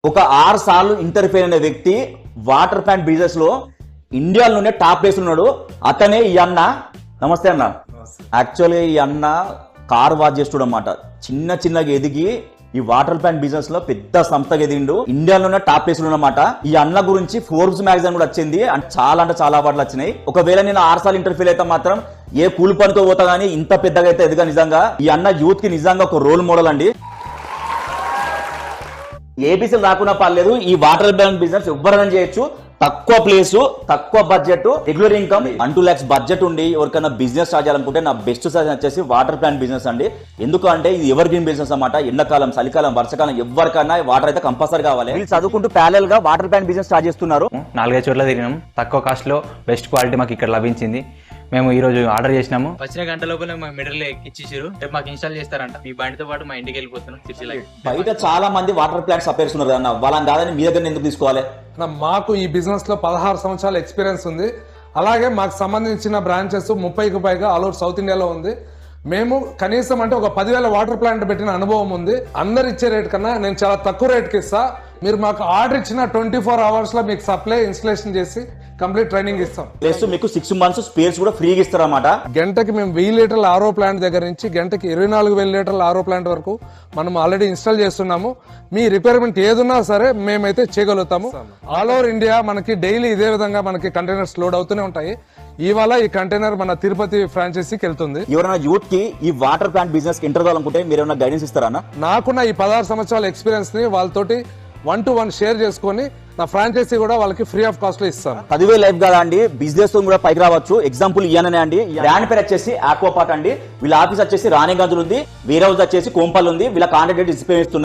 ఒక 6 సార్లు ఇంటర్ఫేర్ అయిన వ్యక్తి వాటర్ ప్లాంట్ బిజినెస్ లో ఇండియాలోనే టాప్ ప్లేస్ ఉన్నాడు. అతనే ఈ అన్న. నమస్తే అన్న. యాక్చువల్గా ఈ అన్న కార్ వాచ్ చేస్తుడు అన్నమాట. చిన్నగా ఎదిగి ఈ వాటర్ ప్లాంట్ బిజినెస్ లో పెద్ద సంస్థగా ఎదిగిండు. ఇండియాలోనే టాప్ ప్లేస్ ఉన్నమాట. ఈ అన్న గురించి ఫోర్బ్స్ మ్యాగజైన్ కూడా వచ్చింది. అంటే చాలా అవార్డులు వచ్చినాయి. ఒకవేళ నేను 6 సార్లు ఇంటర్ఫీల్ అయితే మాత్రం ఏ కూలి పనితో పోతా గానీ ఇంత పెద్దగా అయితే ఎదిగా. నిజంగా ఈ అన్న యూత్ కి నిజంగా ఒక రోల్ మోడల్ అండి. ఏబీసీలు రాకుండా పర్లేదు, ఈ వాటర్ ప్లాంట్ బిజినెస్ ఎవరైనా చేయొచ్చు. తక్కువ ప్లేస్, తక్కువ budget, regular income 1-2 lakhs budget ఉండి ఎవరికైనా బిజినెస్ స్టార్ట్ చేయాలనుకుంటే నా బెస్ట్ సజెషన్ వచ్చేసి వాటర్ ప్లాంట్ బిజినెస్ అండి. ఎందుకంటే ఇది ఎవర్ గ్రీన్ బిజినెస్ అన్నమాట. ఎండాకాలం, చలికాలం, వర్షాకాలం ఎవరికైనా వాటర్ అయితే కంపల్సరీ కావాలి. వీళ్ళు చదువుకుంటూ ప్యారలల్ గా వాటర్ ప్లాంట్ బిజినెస్ స్టార్ట్ చేస్తున్నారు. 4-5 చోట్ల తిరిగినాం. తక్కువ కాస్ట్ లో బెస్ట్ క్వాలిటీ మాకు ఇక్కడ లభించింది. మేము ఈ రోజు ఆర్డర్ చేసినాము. వచ్చిన గంట లోపల మాకు మెటీరియల్ ఇచ్చేసారు. రేపు మాకు ఇన్స్టాల్ చేస్తారంట. మీ బండితో పాటు మా ఇంటికి వెళ్ళిపోతున్నాం. బయట చాలా మంది వాటర్ ప్లాంట్ సప్లైర్స్ ఉన్నారు అన్న. వాళ్ళని కాదని మీ దగ్గర ఎందుకు తీసుకోవాలి? మాకు ఈ బిజినెస్ లో 16 సంవత్సరాల ఎక్స్పీరియన్స్ ఉంది. అలాగే మాకు సంబంధించిన బ్రాంచెస్ 30కి పైగా ఆల్ ఓవర్ సౌత్ ఇండియాలో ఉంది. మేము కనీసం అంటే ఒక 10,000 వాటర్ ప్లాంట్ పెట్టిన అనుభవం ఉంది. అందరు ఇచ్చే రేట్ కన్నా నేను చాలా తక్కువ రేట్కి ఇస్తా. మీరు మాకు ఆర్డర్ ఇచ్చిన 24 hours లో మీకు సప్లై ఇన్స్టలేషన్ చేసి కంప్లీట్ ట్రైనింగ్ ఇస్తాం. ప్లస్ మీకు 6 months స్పేర్స్ కూడా ఫ్రీగా ఇస్తారన్నమాట. గంటకి మేము 1000 లీటర్ల ఆరో ప్లాంట్ దగ్గర నుంచి గంటకి 24,000 లీటర్ల ఆరో ప్లాంట్ వరకు మనం ఆల్రెడీ ఇన్స్టాల్ చేస్తున్నాము. మీ రిపేర్మెంట్ ఏదున్నా సరే మేమైతే చేయగలుగుతాము. ఆల్ ఓవర్ ఇండియా మనకి డైలీ ఇదే విధంగా మనకి కంటైనర్స్ లోడ్ అవుతూనే ఉంటాయి. ఇవాళ ఈ కంటైనర్ మన తిరుపతి ఫ్రాంచైజీకి వెళ్తుంది. ఎవరైనా యూత్ కి ఈ వాటర్ ప్లాంట్ బిజినెస్ కి ఎంటర్ కావాలనుకుంటే మీరు ఏమైనా గైడెన్స్ ఇస్తారా? నాకున్న ఈ 16 సంవత్సరాల ఎక్స్పీరియన్స్ ని వాళ్ళతోటి 1-to-1 షేర్ చేసుకొని నా ఫ్రాంచైజీ కూడా వాళ్ళకి ఫ్రీ ఆఫ్ కాస్ట్ లో ఇస్తాను. చదివే లైఫ్ కదా అండి, బిజినెస్ తో కూడా పైకి రావచ్చు. ఎగ్జాంపుల్ ఇయననే అండి. బ్రాండ్ పేరు వచ్చేసి ఆక్వాపార్క్ అండి. వీళ్ళ ఆఫీస్ వచ్చేసి రాణిగంజ్ ఉంది, వేర్ హౌస్ వచ్చేసి కోంపల్ ఉంది. వీళ్ళ కాంటాక్ట్ డిస్ప్లే ఇస్తున్నారు.